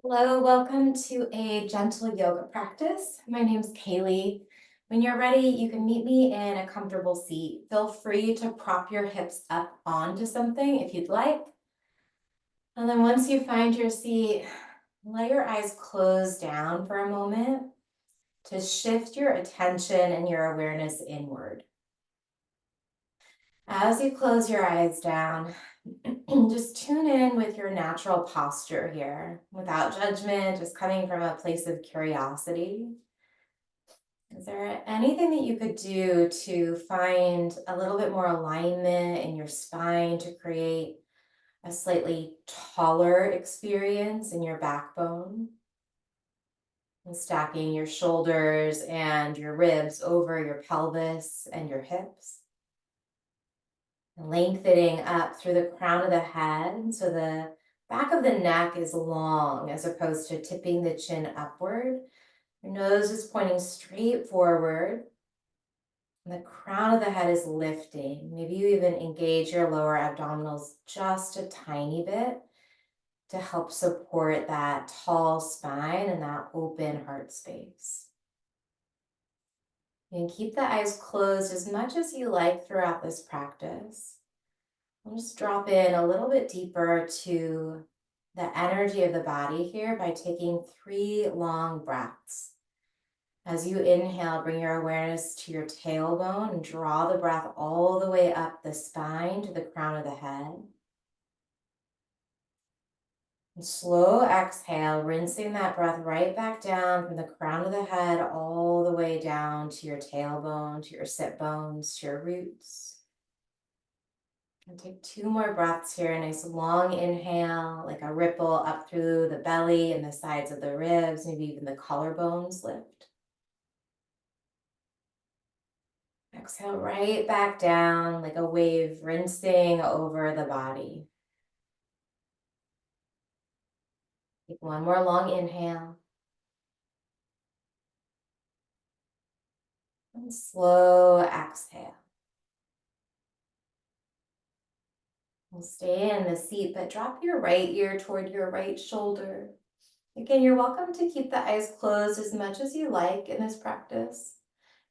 Hello, welcome to a gentle yoga practice. My name's Kaylee. When you're ready, you can meet me in a comfortable seat. Feel free to prop your hips up onto something if you'd like. And then once you find your seat, let your eyes close down for a moment to shift your attention and your awareness inward. As you close your eyes down, just tune in with your natural posture here without judgment, just coming from a place of curiosity. Is there anything that you could do to find a little bit more alignment in your spine to create a slightly taller experience in your backbone? And stacking your shoulders and your ribs over your pelvis and your hips. Lengthening up through the crown of the head so the back of the neck is long as opposed to tipping the chin upward. Your nose is pointing straight forward. And the crown of the head is lifting. Maybe you even engage your lower abdominals just a tiny bit to help support that tall spine and that open heart space. You can keep the eyes closed as much as you like throughout this practice. I'll just drop in a little bit deeper to the energy of the body here by taking 3 long breaths. As you inhale, bring your awareness to your tailbone and draw the breath all the way up the spine to the crown of the head. And slow exhale, rinsing that breath right back down from the crown of the head all the way down to your tailbone, to your sit bones, to your roots. And take 2 more breaths here. A nice long inhale, like a ripple up through the belly and the sides of the ribs, maybe even the collarbones lift. Exhale right back down like a wave rinsing over the body. Take 1 more long inhale. And slow exhale. We'll stay in the seat, but drop your right ear toward your right shoulder. Again, you're welcome to keep the eyes closed as much as you like in this practice.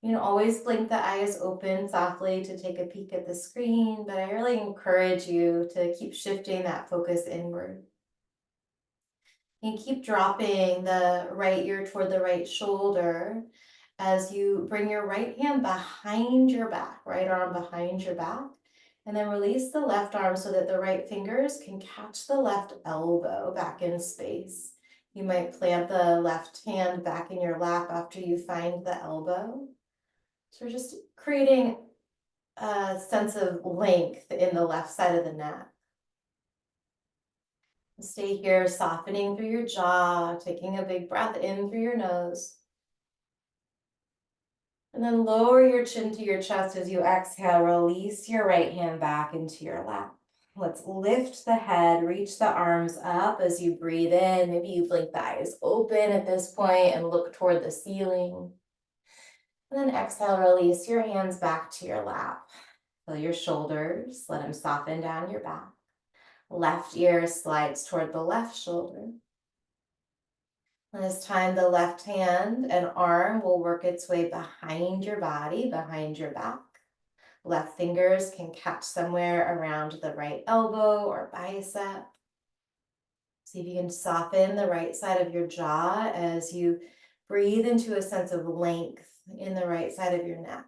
You can always blink the eyes open softly to take a peek at the screen, but I really encourage you to keep shifting that focus inward. And keep dropping the right ear toward the right shoulder as you bring your right hand behind your back, right arm behind your back, and then release the left arm so that the right fingers can catch the left elbow back in space. You might plant the left hand back in your lap after you find the elbow. So we're just creating a sense of length in the left side of the neck. Stay here, softening through your jaw, taking a big breath in through your nose. And then lower your chin to your chest as you exhale. Release your right hand back into your lap. Let's lift the head, reach the arms up as you breathe in. Maybe you blink the eyes open at this point and look toward the ceiling. And then exhale, release your hands back to your lap. Feel your shoulders, let them soften down your back. Left ear slides toward the left shoulder. And this time, the left hand and arm will work its way behind your body, behind your back. Left fingers can catch somewhere around the right elbow or bicep. See if you can soften the right side of your jaw as you breathe into a sense of length in the right side of your neck.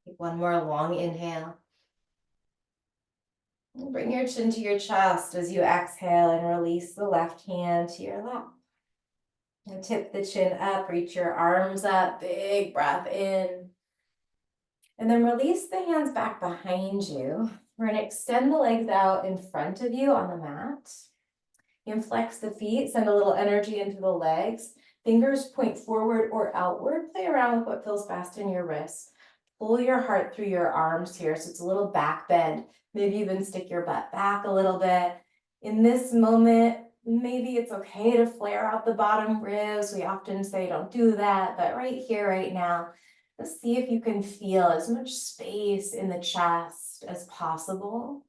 Take 1 more long inhale. And bring your chin to your chest as you exhale and release the left hand to your lap. And tip the chin up, reach your arms up, big breath in. And then release the hands back behind you. We're going to extend the legs out in front of you on the mat. You can flex the feet, send a little energy into the legs. Fingers point forward or outward. Play around with what feels best in your wrists. Pull your heart through your arms here, so it's a little back bend. Maybe even stick your butt back a little bit. In this moment, maybe it's okay to flare out the bottom ribs. We often say don't do that, but right here, right now, let's see if you can feel as much space in the chest as possible.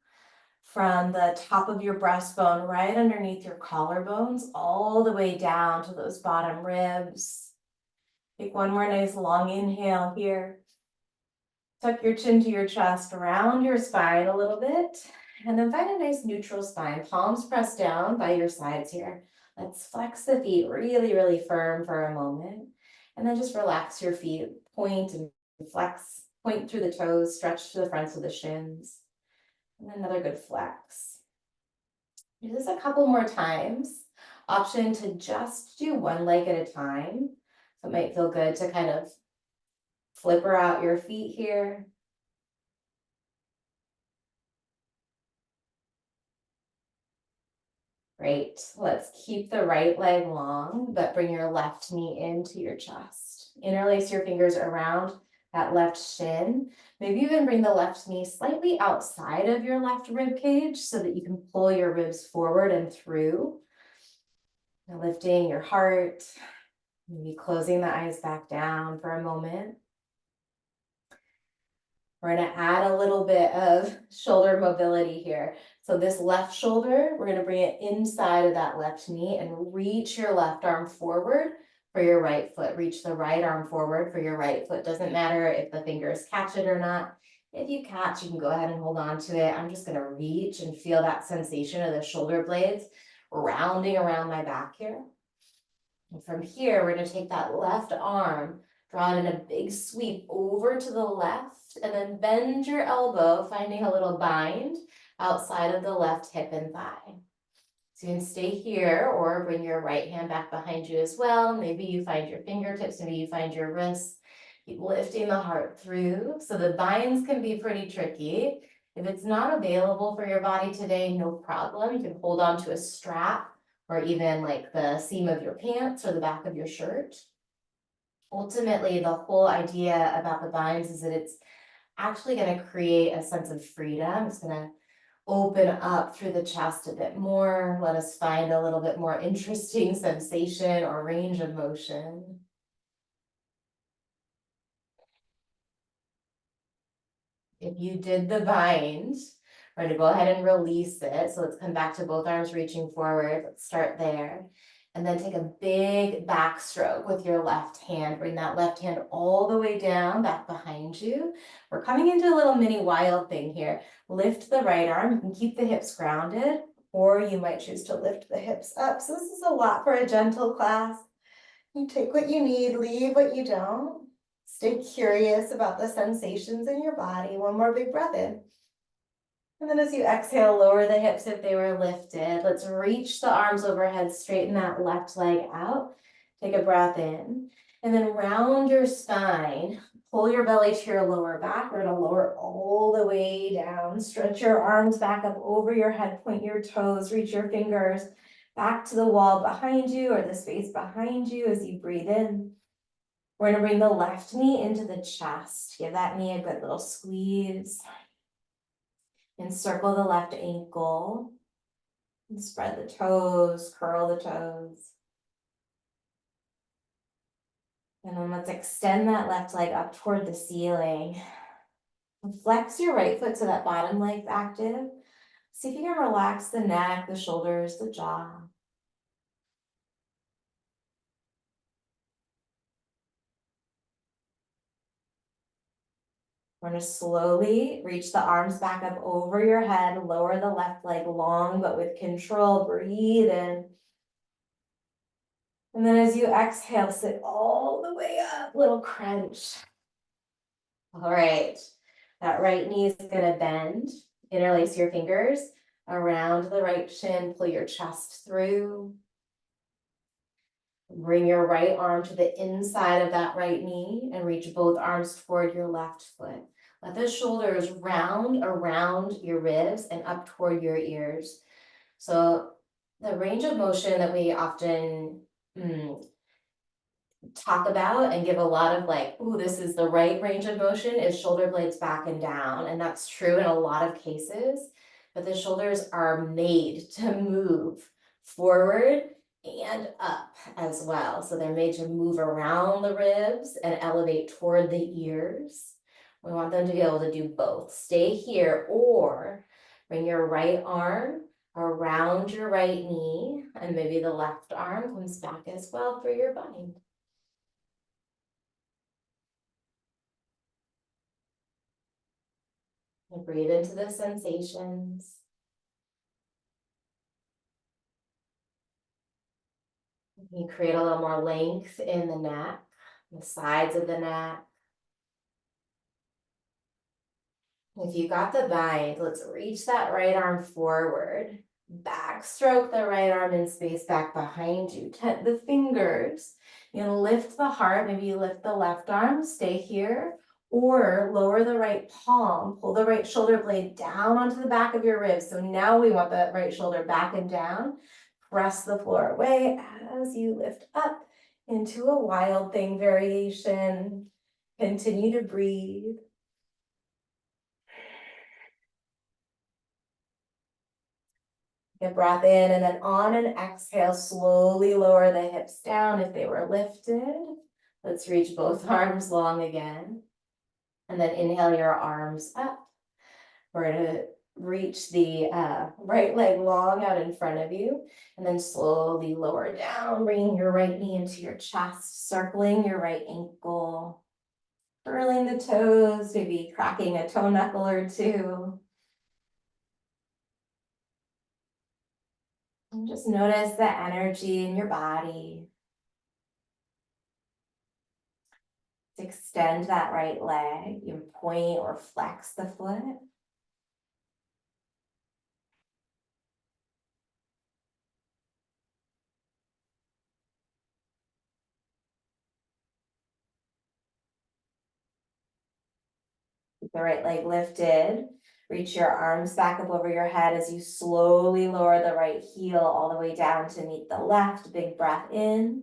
from the top of your breastbone right underneath your collarbones all the way down to those bottom ribs. Take one more nice long inhale here. Tuck your chin to your chest, round your spine a little bit, and then find a nice neutral spine. Palms pressed down by your sides here. Let's flex the feet really, really firm for a moment. And then just relax your feet, point and flex, point through the toes, stretch to the fronts of the shins. And another good flex. Do this a couple more times. Option to just do one leg at a time. So it might feel good to kind of flipper out your feet here. Great. Let's keep the right leg long, but bring your left knee into your chest. Interlace your fingers around that left shin. Maybe even bring the left knee slightly outside of your left rib cage so that you can pull your ribs forward and through. Now lifting your heart, maybe closing the eyes back down for a moment. We're going to add a little bit of shoulder mobility here. So this left shoulder, we're going to bring it inside of that left knee and reach your left arm forward for your right foot. Reach the right arm forward for your right foot. Doesn't matter if the fingers catch it or not. If you catch, you can go ahead and hold on to it. I'm just going to reach and feel that sensation of the shoulder blades rounding around my back here. And from here, we're going to take that left arm, draw it in a big sweep over to the left, and then bend your elbow, finding a little bind outside of the left hip and thigh. So you can stay here or bring your right hand back behind you as well. Maybe you find your fingertips, maybe you find your wrists. Keep lifting the heart through. So the binds can be pretty tricky. If it's not available for your body today, no problem. You can hold on to a strap or even like the seam of your pants or the back of your shirt. Ultimately, the whole idea about the binds is that it's actually going to create a sense of freedom. It's going to open up through the chest a bit more. Let us find a little bit more interesting sensation or range of motion. If you did the bind, we're going to go ahead and release it. So let's come back to both arms reaching forward. Let's start there. And then take a big backstroke with your left hand. Bring that left hand all the way down, back behind you. We're coming into a little mini wild thing here. Lift the right arm. You can keep the hips grounded, or you might choose to lift the hips up. So this is a lot for a gentle class. You take what you need, leave what you don't. Stay curious about the sensations in your body. One more big breath in. And then as you exhale, lower the hips if they were lifted. Let's reach the arms overhead, straighten that left leg out. Take a breath in. And then round your spine. Pull your belly to your lower back. We're going to lower all the way down. Stretch your arms back up over your head. Point your toes. Reach your fingers back to the wall behind you or the space behind you as you breathe in. We're going to bring the left knee into the chest. Give that knee a good little squeeze. Encircle the left ankle. And spread the toes, curl the toes. And then let's extend that left leg up toward the ceiling. And flex your right foot so that bottom leg's active. See if you can relax the neck, the shoulders, the jaw. We're going to slowly reach the arms back up over your head, lower the left leg long, but with control. Breathe in. And then as you exhale, sit all the way up, little crunch. All right, that right knee is going to bend. Interlace your fingers around the right shin, pull your chest through. Bring your right arm to the inside of that right knee and reach both arms toward your left foot. Let the shoulders round around your ribs and up toward your ears. So the range of motion that we often talk about and give a lot of like, ooh, this is the right range of motion is shoulder blades back and down. And that's true in a lot of cases, but the shoulders are made to move forward and up as well. So they're made to move around the ribs and elevate toward the ears. We want them to be able to do both. Stay here or Bring your right arm around your right knee, and maybe the left arm comes back as well for your bind. And breathe into the sensations. You create a little more length in the neck, the sides of the neck. If you got the bind, let's reach that right arm forward. Backstroke the right arm in space back behind you. Tent the fingers. You know, lift the heart. Maybe you lift the left arm, stay here, or lower the right palm. Pull the right shoulder blade down onto the back of your ribs. So now we want the right shoulder back and down. Press the floor away as you lift up into a wild thing variation. Continue to breathe. Get breath in, and then on an exhale, slowly lower the hips down if they were lifted. Let's reach both arms long again. And then inhale your arms up. We're gonna reach the right leg long out in front of you, and then slowly lower down, bringing your right knee into your chest, circling your right ankle, curling the toes, maybe cracking a toe knuckle or two. And just notice the energy in your body. Extend that right leg. You point or flex the foot. Keep the right leg lifted. Reach your arms back up over your head as you slowly lower the right heel all the way down to meet the left. Big breath in.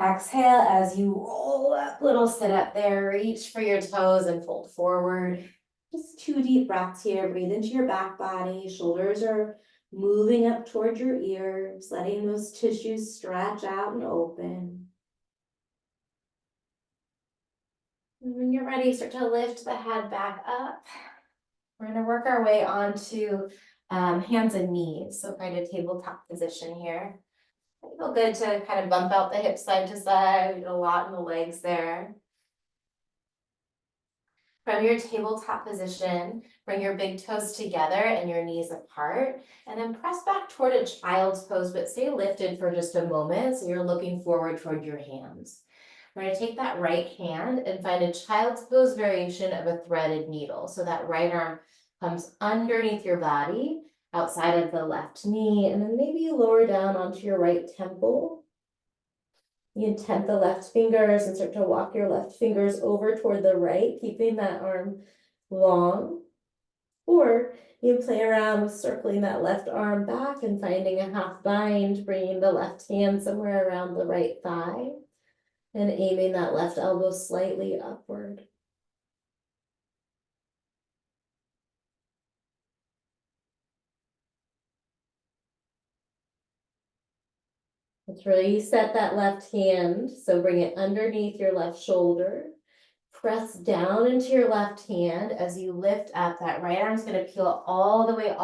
Exhale as you roll up, little sit up there. Reach for your toes and fold forward. Just 2 deep breaths here. Breathe into your back body. Shoulders are moving up toward your ears, letting those tissues stretch out and open. And when you're ready, start to lift the head back up. We're going to work our way onto hands and knees. So kind of tabletop position here. Feel good to kind of bump out the hips side to side. We did a lot in the legs there. From your tabletop position, bring your big toes together and your knees apart, and then press back toward a child's pose, but stay lifted for just a moment so you're looking forward toward your hands. We're going to take that right hand and find a child's pose variation of a threaded needle. So that right arm comes underneath your body, outside of the left knee, and then maybe you lower down onto your right temple. You tent the left fingers and start to walk your left fingers over toward the right, keeping that arm long. Or you play around with circling that left arm back and finding a half bind, bringing the left hand somewhere around the right thigh and aiming that left elbow slightly upward. Let's really set that left hand. So bring it underneath your left shoulder. Press down into your left hand as you lift up. That right arm's going to peel all the way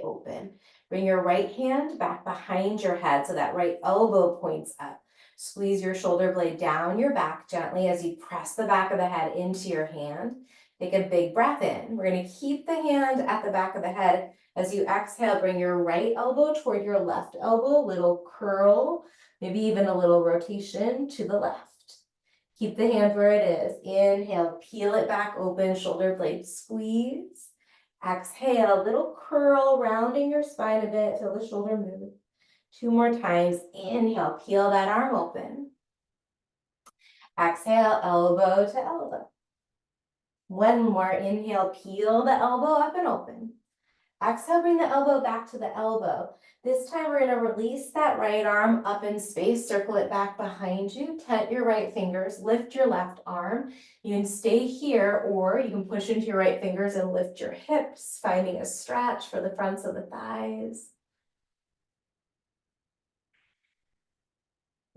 open. Bring your right hand back behind your head so that right elbow points up. Squeeze your shoulder blade down your back gently as you press the back of the head into your hand. Take a big breath in. We're going to keep the hand at the back of the head. As you exhale, bring your right elbow toward your left elbow, little curl, maybe even a little rotation to the left. Keep the hand where it is. Inhale, peel it back open, shoulder blade squeeze. Exhale, little curl, rounding your spine a bit, feel the shoulder move. 2 more times. Inhale, peel that arm open. Exhale, elbow to elbow. 1 more. Inhale, peel the elbow up and open. Exhale, bring the elbow back to the elbow. This time we're going to release that right arm up in space, circle it back behind you, tent your right fingers, lift your left arm. You can stay here or you can push into your right fingers and lift your hips, finding a stretch for the fronts of the thighs.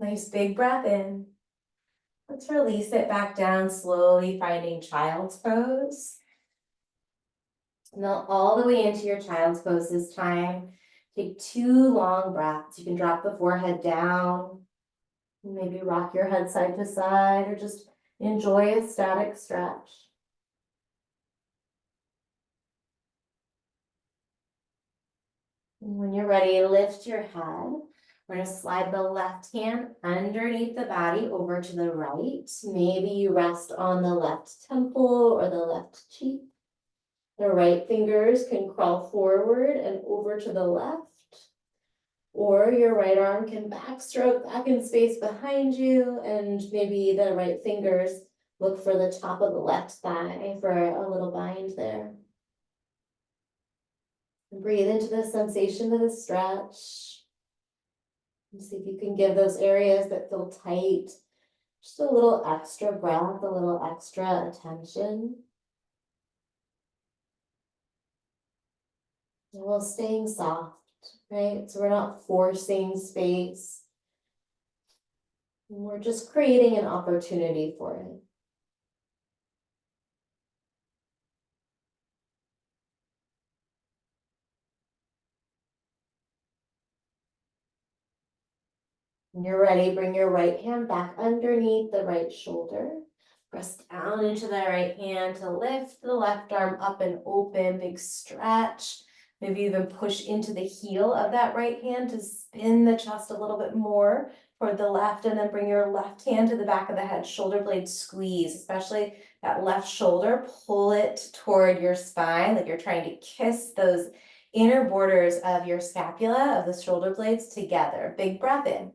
Nice big breath in. Let's release it back down slowly, finding child's pose. Now all the way into your child's pose this time. Take 2 long breaths. You can drop the forehead down, maybe rock your head side to side, or just enjoy a static stretch. And when you're ready, lift your head. We're going to slide the left hand underneath the body over to the right. Maybe you rest on the left temple or the left cheek. The right fingers can crawl forward and over to the left. Or your right arm can backstroke back in space behind you, and maybe the right fingers look for the top of the left thigh for a little bind there. Breathe into the sensation of the stretch. And see if you can give those areas that feel tight just a little extra breath, a little extra attention. And while staying soft, right? So we're not forcing space. We're just creating an opportunity for it. When you're ready, bring your right hand back underneath the right shoulder. Press down into the right hand to lift the left arm up and open, big stretch. Maybe even push into the heel of that right hand to spin the chest a little bit more toward the left, and then bring your left hand to the back of the head, shoulder blade squeeze, especially that left shoulder. Pull it toward your spine like you're trying to kiss those inner borders of your scapula, of the shoulder blades together. Big breath in.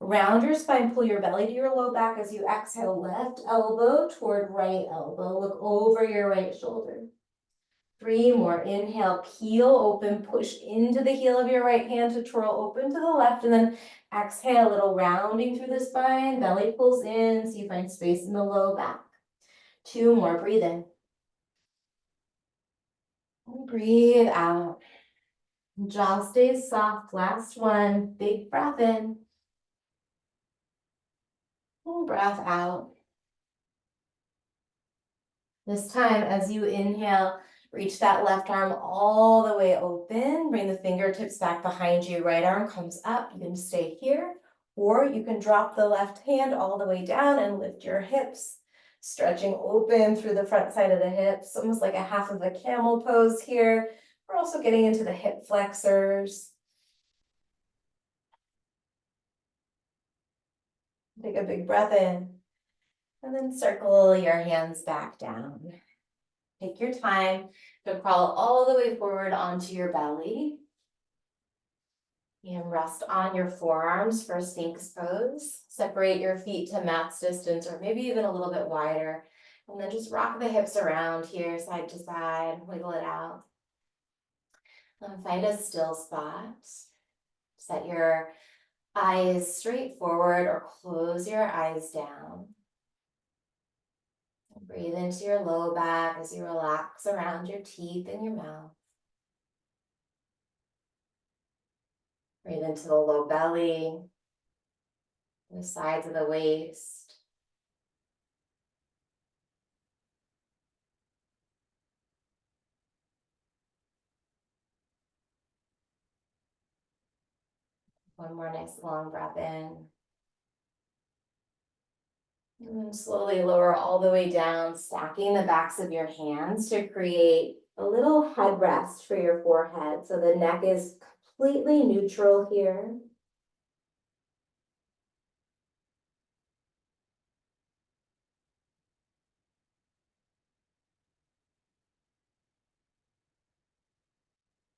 Round your spine, pull your belly to your low back as you exhale, left elbow toward right elbow. Look over your right shoulder. 3 more. Inhale, peel open, push into the heel of your right hand to twirl open to the left, and then exhale, a little rounding through the spine. Belly pulls in, so you find space in the low back. 2 more. Breathe in. And breathe out. Jaw stays soft. Last one. Big breath in. And breath out. This time, as you inhale, reach that left arm all the way open. Bring the fingertips back behind you. Right arm comes up. You can stay here, or you can drop the left hand all the way down and lift your hips, stretching open through the front side of the hips, almost like a half of a camel pose here. We're also getting into the hip flexors. Take a big breath in, and then circle your hands back down. Take your time to crawl all the way forward onto your belly. And rest on your forearms for Sphinx pose. Separate your feet to mat's distance, or maybe even a little bit wider. And then just rock the hips around here, side to side, wiggle it out. Then find a still spot. Set your eyes straight forward or close your eyes down. Breathe into your low back as you relax around your teeth and your mouth. Breathe into the low belly, the sides of the waist. One more nice long breath in. And then slowly lower all the way down, stacking the backs of your hands to create a little headrest for your forehead. So the neck is completely neutral here.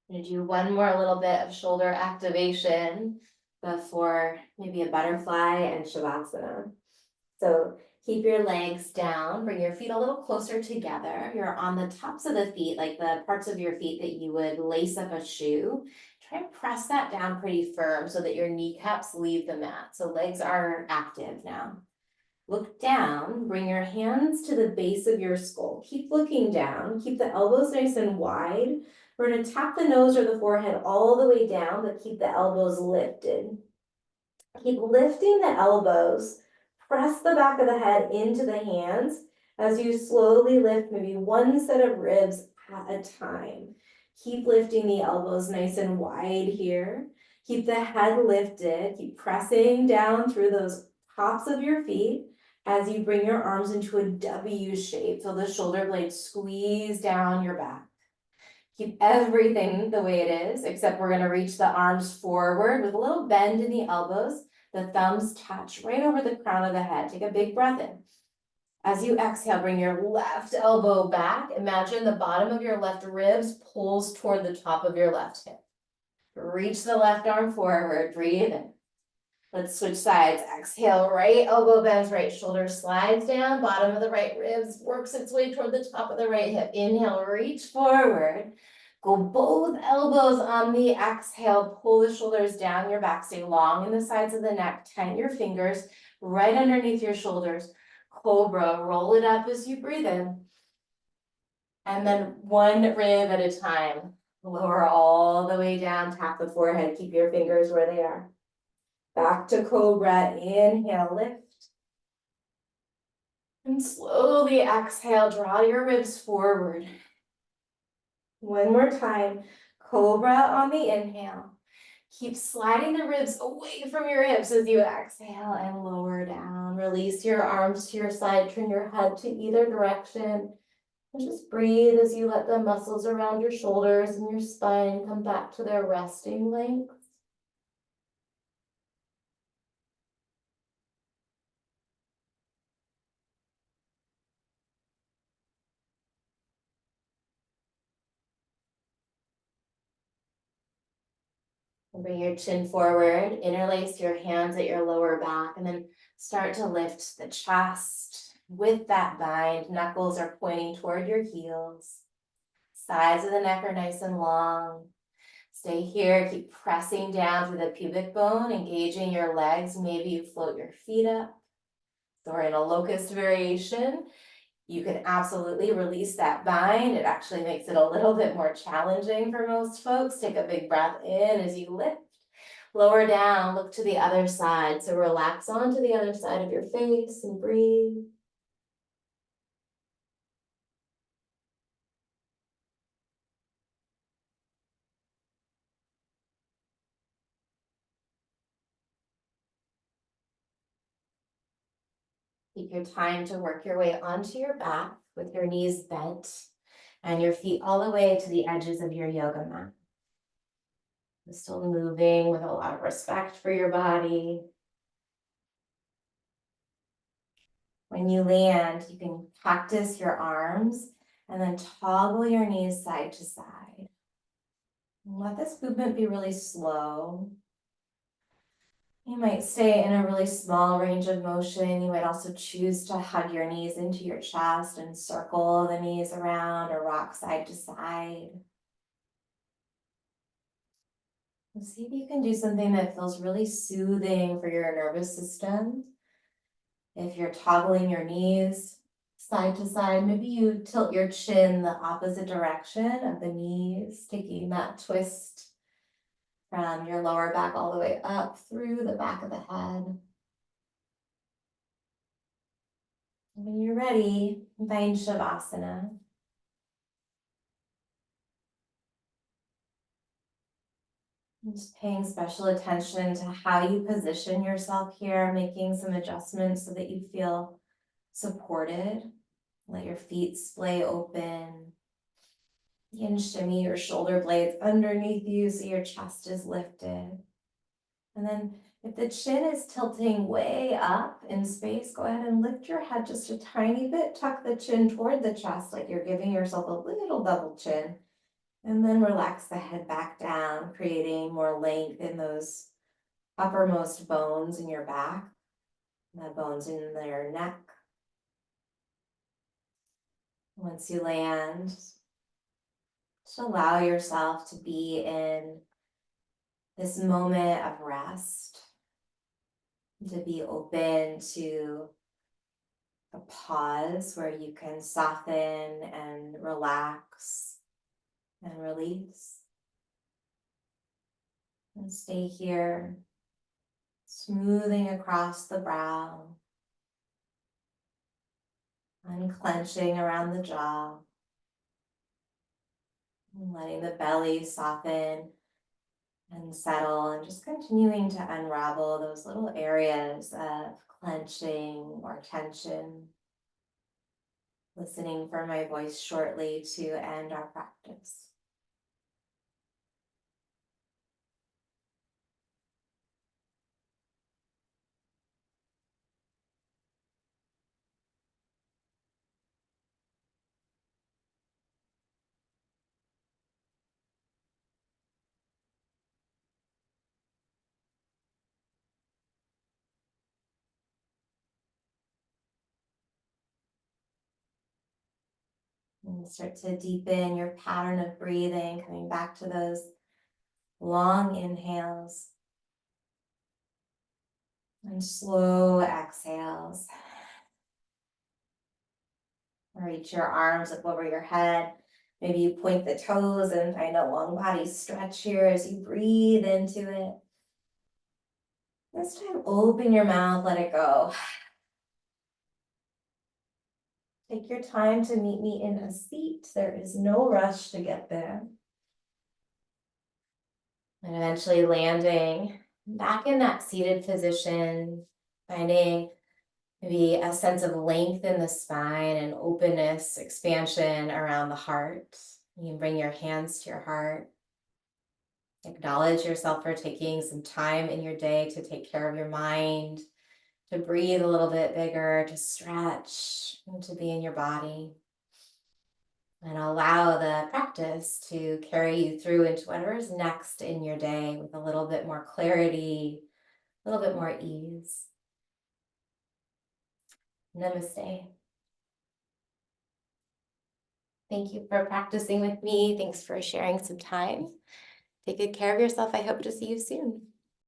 I'm gonna do one more little bit of shoulder activation before maybe a butterfly and Shavasana. So keep your legs down, bring your feet a little closer together. You're on the tops of the feet, like the parts of your feet that you would lace up a shoe. Try and press that down pretty firm so that your kneecaps leave the mat. So legs are active now. Look down, bring your hands to the base of your skull. Keep looking down, keep the elbows nice and wide. We're gonna tap the nose or the forehead all the way down, but keep the elbows lifted. Keep lifting the elbows. Press the back of the head into the hands as you slowly lift maybe one set of ribs at a time. Keep lifting the elbows nice and wide here. Keep the head lifted. Keep pressing down through those tops of your feet as you bring your arms into a W shape. So the shoulder blades squeeze down your back. Keep everything the way it is, except we're gonna reach the arms forward with a little bend in the elbows. The thumbs touch right over the crown of the head. Take a big breath in. As you exhale, bring your left elbow back. Imagine the bottom of your left ribs pulls toward the top of your left hip. Reach the left arm forward, breathe in. Let's switch sides. Exhale, right elbow bends, right shoulder slides down, bottom of the right ribs works its way toward the top of the right hip. Inhale, reach forward. Go both elbows on the exhale, pull the shoulders down your back, stay long in the sides of the neck, tighten your fingers right underneath your shoulders. Cobra, roll it up as you breathe in. And then one rib at a time. Lower all the way down, tap the forehead, keep your fingers where they are. Back to Cobra, inhale, lift. And slowly exhale, draw your ribs forward. One more time, Cobra on the inhale. Keep sliding the ribs away from your hips as you exhale and lower down. Release your arms to your side, turn your head to either direction. And just breathe as you let the muscles around your shoulders and your spine come back to their resting length. And bring your chin forward, interlace your hands at your lower back, and then start to lift the chest with that bind. Knuckles are pointing toward your heels. Sides of the neck are nice and long. Stay here, keep pressing down through the pubic bone, engaging your legs. Maybe you float your feet up. So we're in a locust variation. You can absolutely release that bind. It actually makes it a little bit more challenging for most folks. Take a big breath in as you lift. Lower down, look to the other side. So relax onto the other side of your face and breathe. Take your time to work your way onto your back with your knees bent and your feet all the way to the edges of your yoga mat. You're still moving with a lot of respect for your body. When you land, you can practice your arms and then toggle your knees side to side. Let this movement be really slow. You might stay in a really small range of motion. You might also choose to hug your knees into your chest and circle the knees around or rock side to side. And see if you can do something that feels really soothing for your nervous system. If you're toggling your knees side to side, maybe you tilt your chin the opposite direction of the knees, taking that twist from your lower back all the way up through the back of the head. When you're ready, find Shavasana. Just paying special attention to how you position yourself here, making some adjustments so that you feel supported. Let your feet splay open. You can shimmy your shoulder blades underneath you so your chest is lifted. And then if the chin is tilting way up in space, go ahead and lift your head just a tiny bit. Tuck the chin toward the chest like you're giving yourself a little double chin. And then relax the head back down, creating more length in those uppermost bones in your back, the bones in your neck. Once you land, just allow yourself to be in this moment of rest, to be open to a pause where you can soften and relax and release. And stay here, smoothing across the brow, unclenching around the jaw. And letting the belly soften and settle, and just continuing to unravel those little areas of clenching or tension. Listening for my voice shortly to end our practice. And start to deepen your pattern of breathing, coming back to those long inhales and slow exhales. Reach your arms up over your head. Maybe you point the toes and find a long body stretch here as you breathe into it. This time, open your mouth, let it go. Take your time to meet me in a seat. There is no rush to get there. And eventually landing back in that seated position, finding maybe a sense of length in the spine and openness, expansion around the heart. You can bring your hands to your heart. Acknowledge yourself for taking some time in your day to take care of your mind, to breathe a little bit bigger, to stretch, and to be in your body. And allow the practice to carry you through into whatever's next in your day with a little bit more clarity, a little bit more ease. Namaste. Thank you for practicing with me. Thanks for sharing some time. Take good care of yourself. I hope to see you soon.